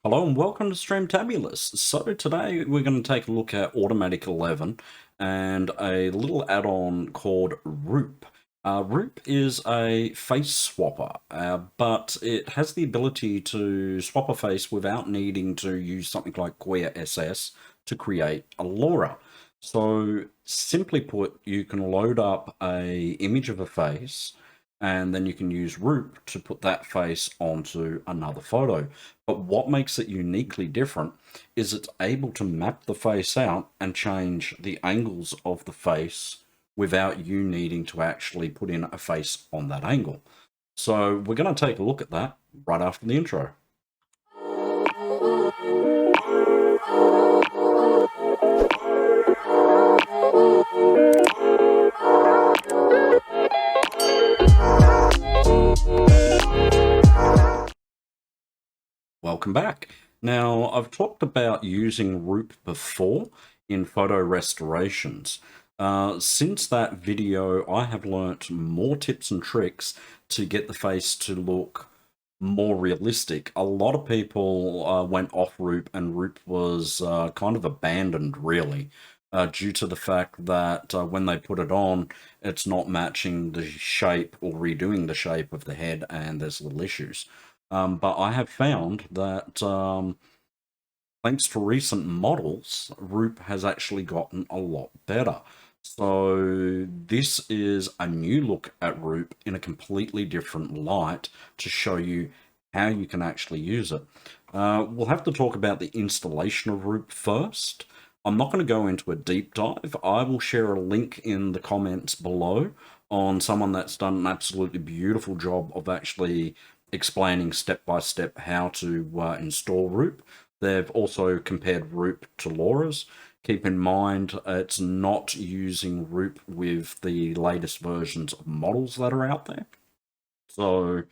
Hello and welcome to Stream Tabulous. So today we're going to take a look at Automatic 11 and a little add-on called Roop. Roop is a face swapper, but it has the ability to swap a face without needing to use something like Queer SS to create a LoRa. So simply put, you can load up a image of a face and then you can use Roop to put that face onto another photo. But what makes it uniquely different is it's able to map the face out and change the angles of the face without you needing to actually put in a face on that angle. So we're going to take a look at that right after the intro. Welcome back. Now, I've talked about using Roop before in photo restorations. Since that video, I have learnt more tips and tricks to get the face to look more realistic. A lot of people went off Roop, and Roop was kind of abandoned, really, due to the fact that when they put it on, it's not matching the shape or redoing the shape of the head, and there's little issues. But I have found that thanks to recent models, Roop has actually gotten a lot better. So this is a new look at Roop in a completely different light to show you how you can actually use it. We'll have to talk about the installation of Roop first. I'm not going to go into a deep dive. I will share a link in the comments below on someone that's done an absolutely beautiful job of actually explaining step by step how to install Roop. They've also compared Roop to LoRa's. Keep in mind, it's not using Roop with the latest versions of models that are out there. So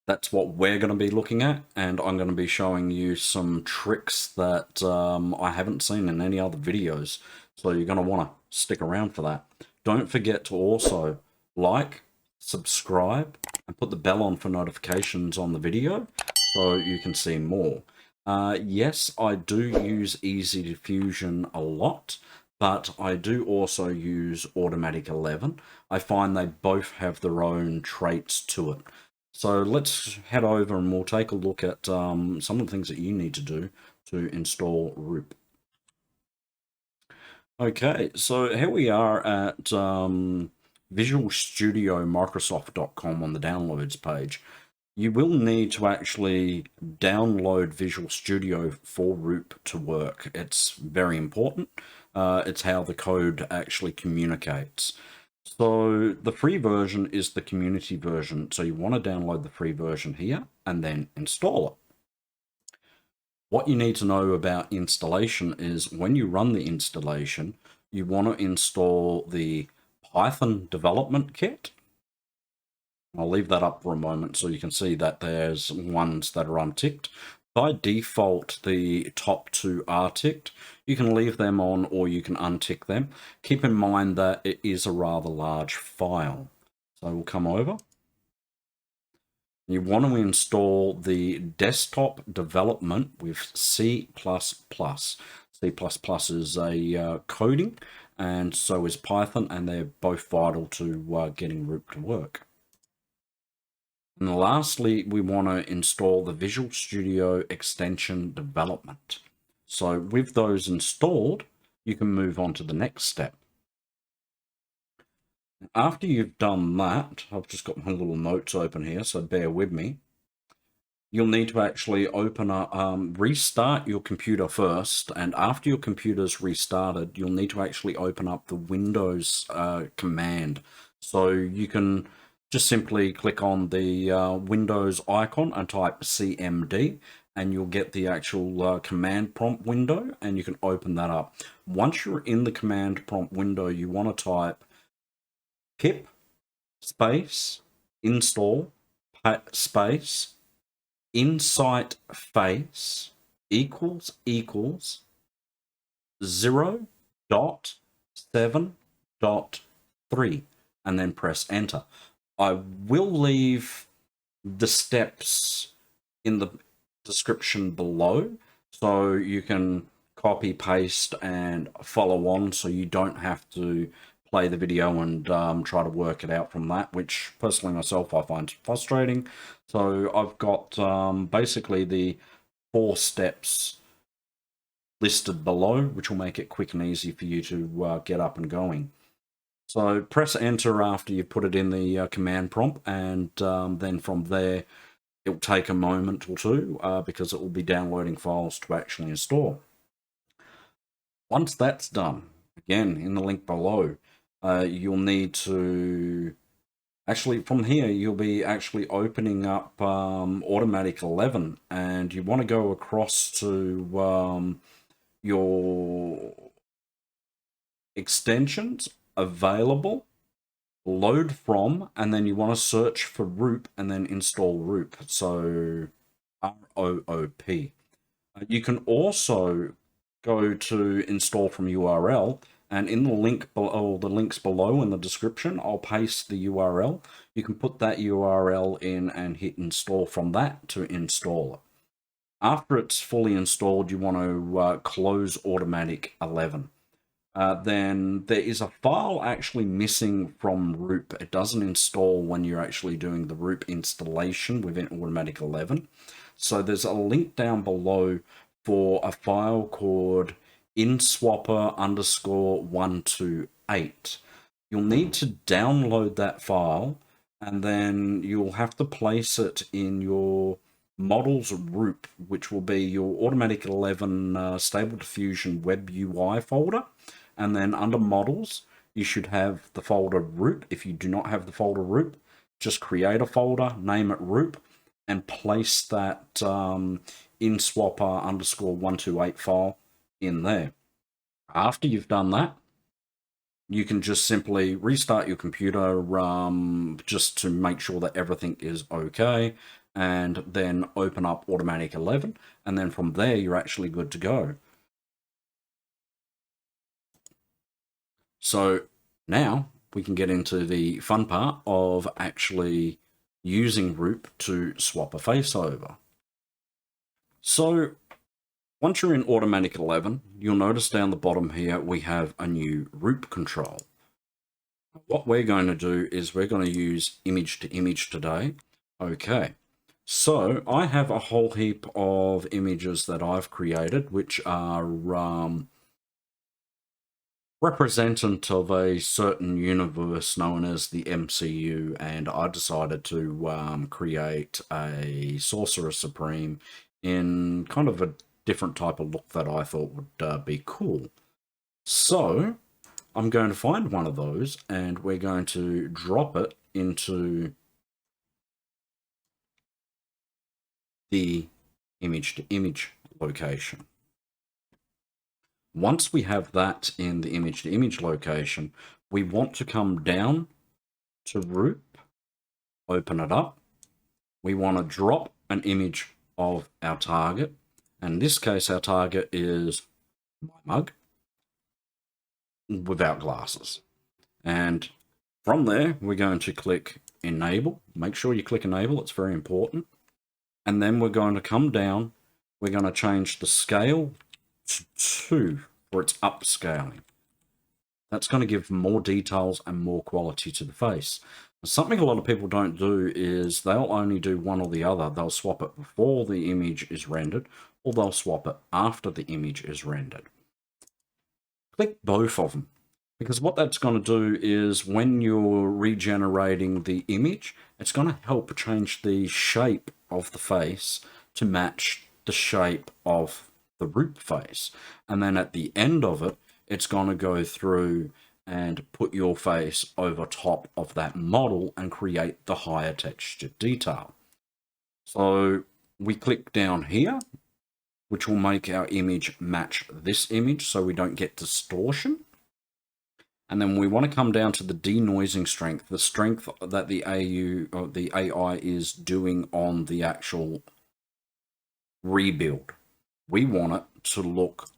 that's what we're going to be looking at, and I'm going to be showing you some tricks that I haven't seen in any other videos. So you're going to want to stick around for that. Don't forget to also like, subscribe, and put the bell on for notifications on the video so you can see more. Yes, I do use Easy Diffusion a lot, but I do also use Automatic 11. I find they both have their own traits to it. So let's head over and we'll take a look at some of the things that you need to do to install Roop. Okay, so here we are at Visual Studio Microsoft.com on the downloads page. You will need to actually download Visual Studio for Roop to work. It's very important. It's how the code actually communicates. So the free version is the community version. So you want to download the free version here and then install it. What you need to know about installation is when you run the installation, you want to install the Python development kit. I'll leave that up for a moment so you can see that there's ones that are unticked. By default, the top two are ticked. You can leave them on or you can untick them. Keep in mind that it is a rather large file. So we'll come over. You want to install the desktop development with C++. C++ is a coding, and so is Python, and they're both vital to getting Roop to work. And lastly, we want to install the Visual Studio extension development. So with those installed, you can move on to the next step. After you've done that, I've just got my little notes open here, so bear with me. You'll need to actually open up, restart your computer first, and after your computer's restarted, you'll need to actually open up the Windows command. So you can just simply click on the Windows icon and type CMD, and you'll get the actual command prompt window, and you can open that up. Once you're in the command prompt window, you want to type pip space install space insight face equals 0.7.3 and then press enter. I will leave the steps in the description below, so you can copy, paste, and follow on, so you don't have to play the video and try to work it out from that, which personally myself I find frustrating. So I've got basically the 4 steps listed below, which will make it quick and easy for you to get up and going. So press enter after you put it in the command prompt, and then from there it'll take a moment or two because it will be downloading files to actually install. Once that's done, again in the link below, you'll need to actually, from here you'll be actually opening up Automatic 11, and you want to go across to your extensions available, load from, and then you want to search for Roop and then install Roop. So R-O-O-P. You can also go to install from URL, and in the link below, the links below in the description, I'll paste the URL. You can put that URL in and hit install from that to install it. After it's fully installed, you want to close Automatic 11. Then there is a file actually missing from Roop. It doesn't install when you're actually doing the Roop installation within Automatic 11. So there's a link down below for a file called inswapper_128. You'll need to download that file, and then you'll have to place it in your models Roop, which will be your Automatic 11 stable-diffusion-webui folder. And then under models, you should have the folder Roop. If you do not have the folder Roop, just create a folder, name it Roop, and place that inswapper_128 file in there. After you've done that, you can just simply restart your computer just to make sure that everything is okay, and then open up Automatic 11, and then from there you're actually good to go. So now we can get into the fun part of actually using Roop to swap a face over. So once you're in Automatic 11, you'll notice down the bottom here we have a new Roop control. What we're going to do is we're going to use image to image today. Okay, so I have a whole heap of images that I've created, which are representative of a certain universe known as the MCU, and I decided to create a Sorcerer Supreme in kind of a different type of look that I thought would be cool. So I'm going to find one of those, and we're going to drop it into the image to image location. Once we have that in the image to image location, we want to come down to Roop, open it up. We want to drop an image of our target. And in this case, our target is my mug without glasses. And from there, we're going to click enable. Make sure you click enable, it's very important. And then we're going to come down. We're going to change the scale to 2 for its upscaling. That's going to give more details and more quality to the face. Something a lot of people don't do is they'll only do one or the other. They'll swap it before the image is rendered, or they'll swap it after the image is rendered. Click both of them, because what that's going to do is when you're regenerating the image, it's going to help change the shape of the face to match the shape of the Roop face. And then at the end of it, it's going to go through and put your face over top of that model and create the higher texture detail. So we click down here, which will make our image match this image so we don't get distortion. And then we want to come down to the denoising strength, the strength that the AI is doing on the actual rebuild. We want it to look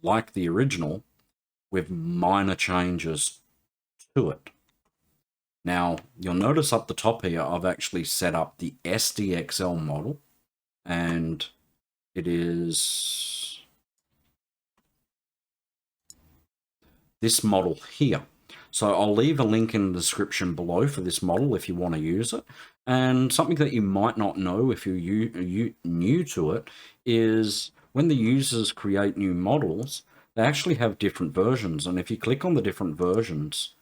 like the original with minor changes to it. Now, you'll notice up the top here, I've actually set up the SDXL model, and It is this model here. So I'll leave a link in the description below for this model if you want to use it. And something that you might not know if you're new to it is when the users create new models, they actually have different versions. And if you click on the different versions,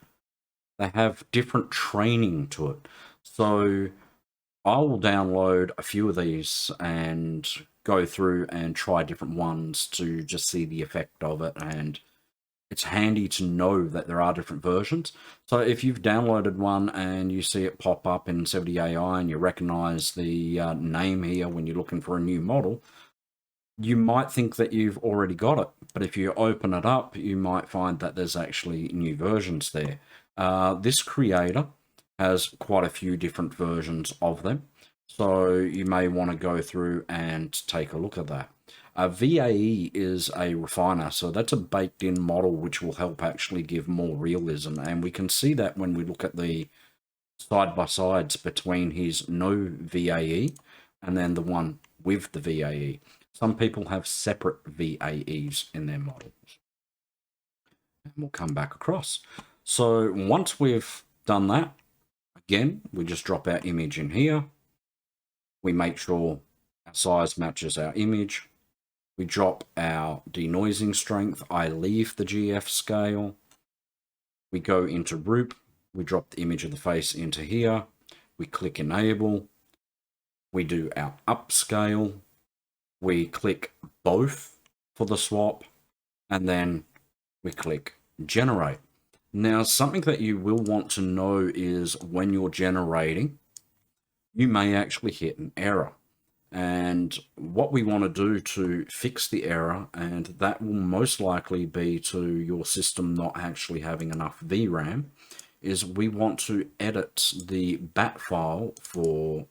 they have different training to it. So I will download a few of these and go through and try different ones to just see the effect of it. And it's handy to know that there are different versions. So if you've downloaded one and you see it pop up in 70 AI and you recognize the name here when you're looking for a new model, you might think that you've already got it. But if you open it up, you might find that there's actually new versions there. This creator has quite a few different versions of them. So you may want to go through and take a look at that. VAE is a refiner, so that's a baked-in model which will help actually give more realism, and we can see that when we look at the side-by-sides between his no VAE and then the one with the VAE. Some people have separate VAEs in their models. And we'll come back across. So once we've done that, again, we just drop our image in here. We make sure our size matches our image. We drop our denoising strength. I leave the GF scale. We go into Roop. We drop the image of the face into here. We click Enable. We do our upscale. We click both for the swap. And then we click Generate. Now, something that you will want to know is when you're generating, you may actually hit an error. And what we want to do to fix the error, and that will most likely be to your system not actually having enough VRAM, is we want to edit the bat file for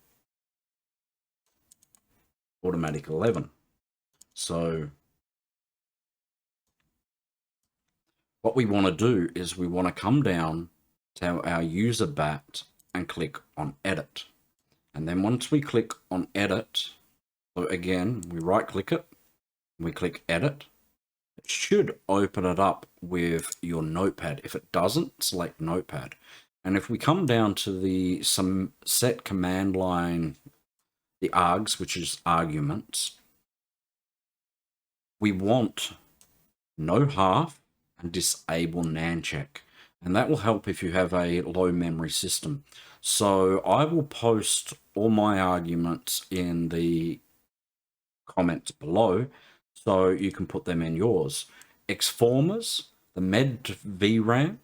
Automatic 11. So what we want to do is we want to come down to our user.bat and click on Edit. And then once we click on Edit, so again, we right click it, we click Edit. It should open it up with your notepad. If it doesn't, select notepad. And if we come down to the set command line, the args, which is arguments, we want no half and disable-nan-check. And that will help if you have a low memory system. So I will post all my arguments in the comments below, so you can put them in yours. Xformers, the medvram,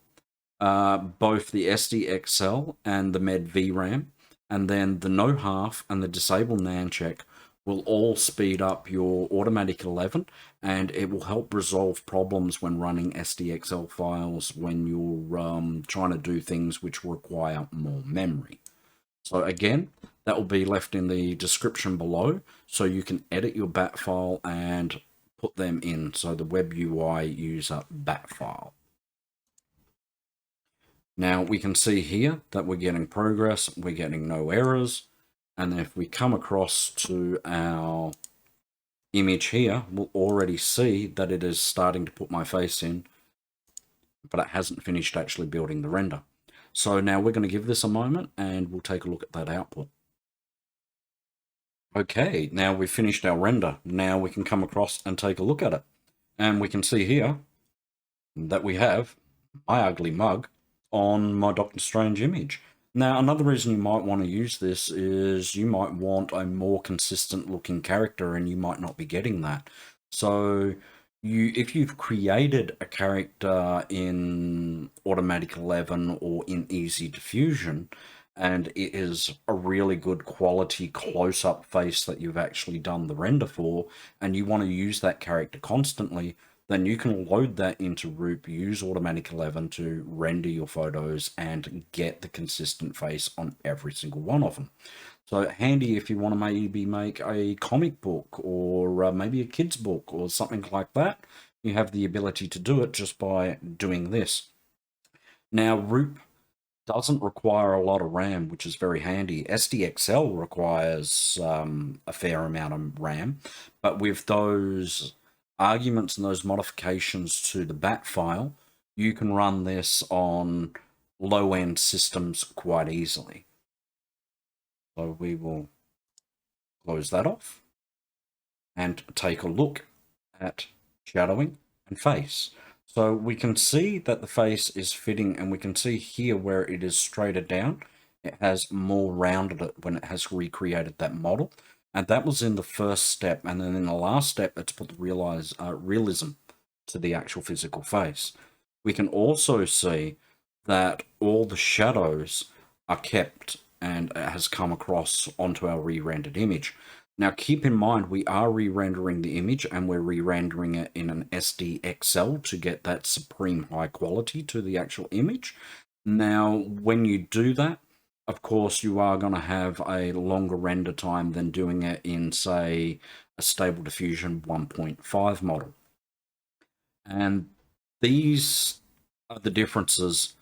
both the SDXL and the medvram, and then the no half and the disable-nan-check will all speed up your Automatic 11, and it will help resolve problems when running SDXL files when you're trying to do things which require more memory. So again, that will be left in the description below, so you can edit your bat file and put them in, so the webui-user.bat file. Now we can see here that we're getting progress, we're getting no errors. And then if we come across to our image here, we'll already see that it is starting to put my face in, but it hasn't finished actually building the render. So now we're going to give this a moment and we'll take a look at that output. Okay, now we've finished our render. Now we can come across and take a look at it. And we can see here that we have my ugly mug on my Doctor Strange image. Now, another reason you might want to use this is you might want a more consistent looking character and you might not be getting that. So if you've created a character in Automatic 11 or in Easy Diffusion, and it is a really good quality close-up face that you've actually done the render for, and you want to use that character constantly, then you can load that into Roop, use Automatic 11 to render your photos and get the consistent face on every single one of them. So handy if you want to maybe make a comic book or maybe a kid's book or something like that. You have the ability to do it just by doing this. Now, Roop doesn't require a lot of RAM, which is very handy. SDXL requires a fair amount of RAM, but with those arguments and those modifications to the bat file, you can run this on low-end systems quite easily. So we will close that off and take a look at shadowing and face. So we can see that the face is fitting, and we can see here where it is straighter down. It has more rounded it when it has recreated that model. And that was in the first step. And then in the last step, it's put the realism to the actual physical face. We can also see that all the shadows are kept and it has come across onto our re-rendered image. Now, keep in mind, we are re-rendering the image and we're re-rendering it in an SDXL to get that supreme high quality to the actual image. Now, when you do that, of course, you are going to have a longer render time than doing it in, say, a Stable Diffusion 1.5 model. And these are the differences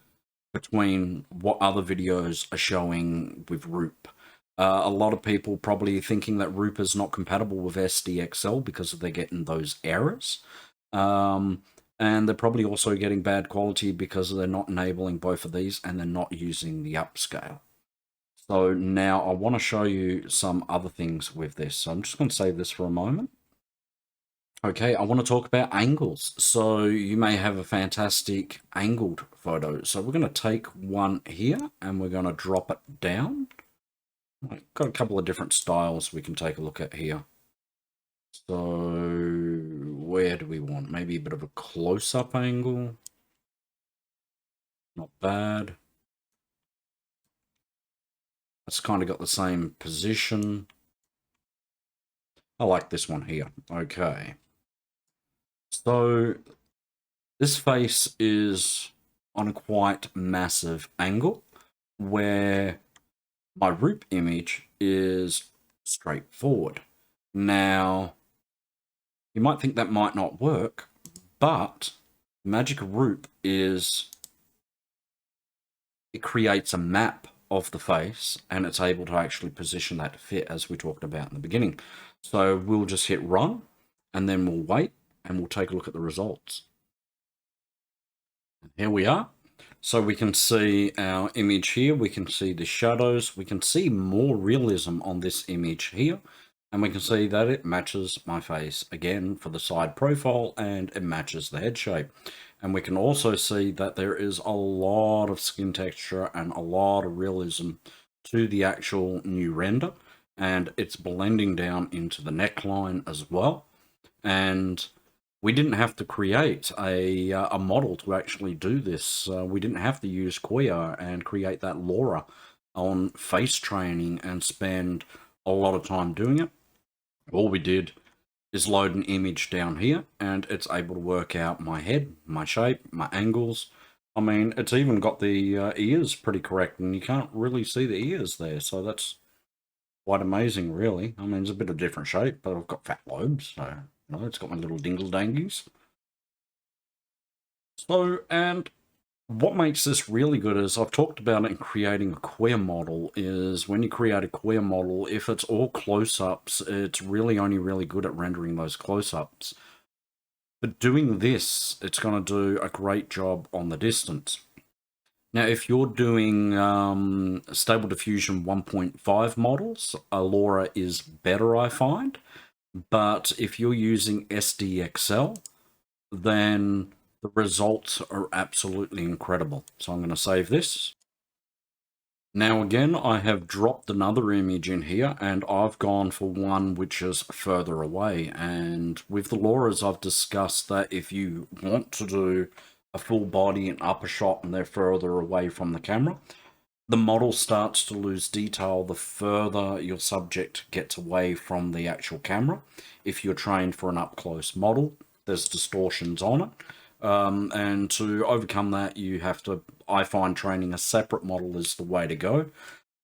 between what other videos are showing with Roop. A lot of people probably thinking that Roop is not compatible with SDXL because they're getting those errors. And they're probably also getting bad quality because they're not enabling both of these and they're not using the upscale. So now I want to show you some other things with this. So I'm just going to save this for a moment. Okay, I want to talk about angles. So you may have a fantastic angled photo. So we're going to take one here and we're going to drop it down. I've got a couple of different styles we can take a look at here. So where do we want? Maybe a bit of a close-up angle. Not bad. It's kind of got the same position. I like this one here. Okay. So this face is on a quite massive angle where my Roop image is straightforward. Now, you might think that might not work, but the magic of Roop is it creates a map of the face and it's able to actually position that to fit, as we talked about in the beginning. So we'll just hit run and then we'll wait and we'll take a look at the results. Here we are. So we can see our image here, we can see the shadows, we can see more realism on this image here, and we can see that it matches my face again for the side profile and it matches the head shape. And we can also see that there is a lot of skin texture and a lot of realism to the actual new render, and it's blending down into the neckline as well. And we didn't have to create a model to actually do this. We didn't have to use Quia and create that LoRa on face training and spend a lot of time doing it. All we did is load an image down here and it's able to work out my head, my shape, my angles. I mean, it's even got the ears pretty correct, and you can't really see the ears there, so that's quite amazing, really. I mean, it's a bit of a different shape, but I've got fat lobes, so you know, it's got my little dingle-dangies. So, and what makes this really good is, I've talked about it in creating a Quia model, is when you create a Quia model, if it's all close-ups, it's really only really good at rendering those close-ups. But doing this, it's going to do a great job on the distance. Now, if you're doing Stable Diffusion 1.5 models, LoRa is better, I find. But if you're using SDXL, then the results are absolutely incredible. So I'm going to save this. Now again, I have dropped another image in here and I've gone for one which is further away. And with the LoRas, I've discussed that if you want to do a full body and upper shot and they're further away from the camera, the model starts to lose detail the further your subject gets away from the actual camera. If you're trained for an up-close model, there's distortions on it. And to overcome that, you have to, I find training a separate model is the way to go.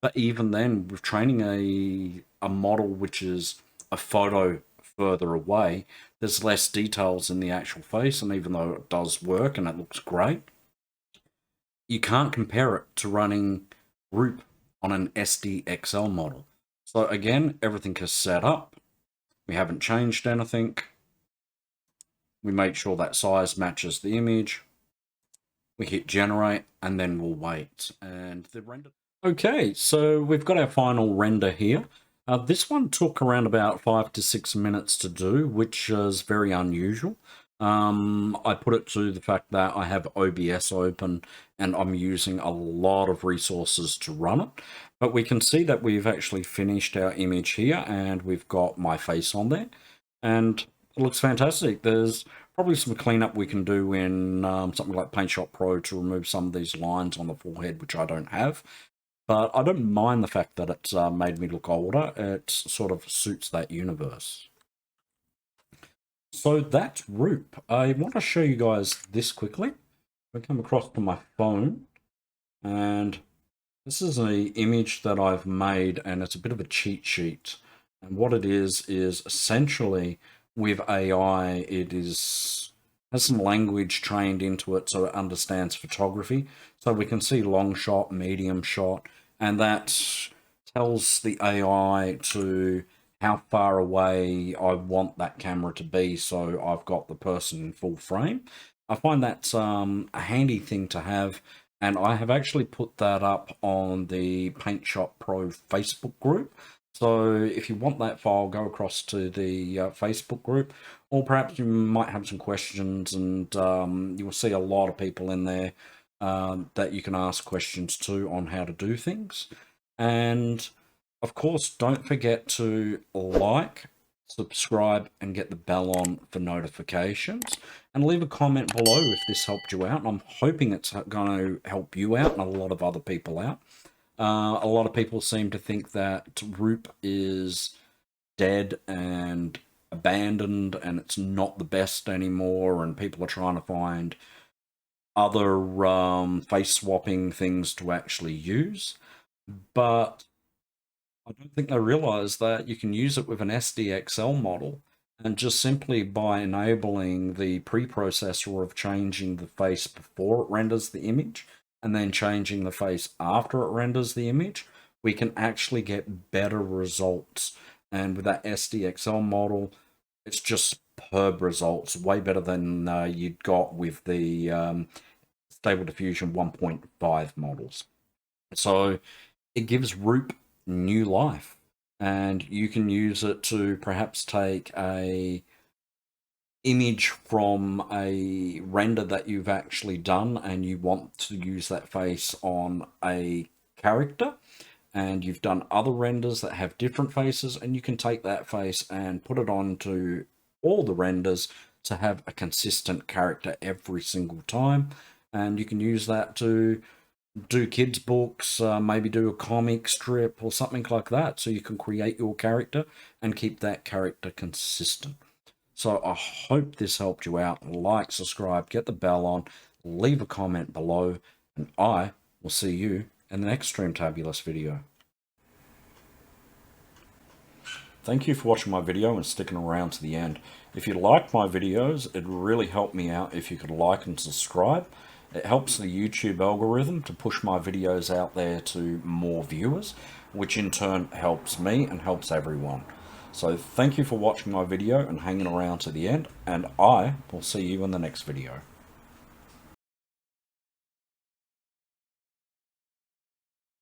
But even then, with training a model which is a photo further away, there's less details in the actual face, and even though it does work and it looks great, you can't compare it to running Roop on an SDXL model. So again, everything is set up. We haven't changed anything. We make sure that size matches the image. We hit generate, and then we'll wait. And the render. Okay, so we've got our final render here. This one took around about 5 to 6 minutes to do, which is very unusual. I put it to the fact that I have OBS open and I'm using a lot of resources to run it. But we can see that we've actually finished our image here and we've got my face on there. And it looks fantastic. There's probably some cleanup we can do in something like Paint Shop Pro to remove some of these lines on the forehead, which I don't have. But I don't mind the fact that it's made me look older. It sort of suits that universe. So that's Roop. I want to show you guys this quickly. I come across to my phone, and this is an image that I've made, and it's a bit of a cheat sheet. And what it is essentially with AI, it has some language trained into it so it understands photography. So we can see long shot, medium shot, and that tells the AI to how far away I want that camera to be so I've got the person in full frame. I find that's a handy thing to have, and I have actually put that up on the Paint Shop Pro Facebook group. So if you want that file, go across to the Facebook group, or perhaps you might have some questions, and you will see a lot of people in there that you can ask questions to on how to do things. And of course, don't forget to like, subscribe, and get the bell on for notifications. And leave a comment below if this helped you out. And I'm hoping it's going to help you out and a lot of other people out. A lot of people seem to think that Roop is dead and abandoned and it's not the best anymore, and people are trying to find other face swapping things to actually use. But I don't think they realize that you can use it with an SDXL model, and just simply by enabling the preprocessor of changing the face before it renders the image and then changing the face after it renders the image, we can actually get better results. And with that SDXL model, it's just superb results, way better than you'd got with the Stable Diffusion 1.5 models. So it gives Roop new life, and you can use it to perhaps take a image from a render that you've actually done and you want to use that face on a character, and you've done other renders that have different faces, and you can take that face and put it onto all the renders to have a consistent character every single time. And you can use that to do kids books, maybe do a comic strip or something like that, so you can create your character and keep that character consistent. So I hope this helped you out. Like, subscribe, get the bell on, leave a comment below, and I will see you in the next Streamtabulous video. Thank you for watching my video and sticking around to the end. If you like my videos, it'd really help me out if you could like and subscribe. It helps the YouTube algorithm to push my videos out there to more viewers, which in turn helps me and helps everyone. So thank you for watching my video and hanging around to the end, and I will see you in the next video.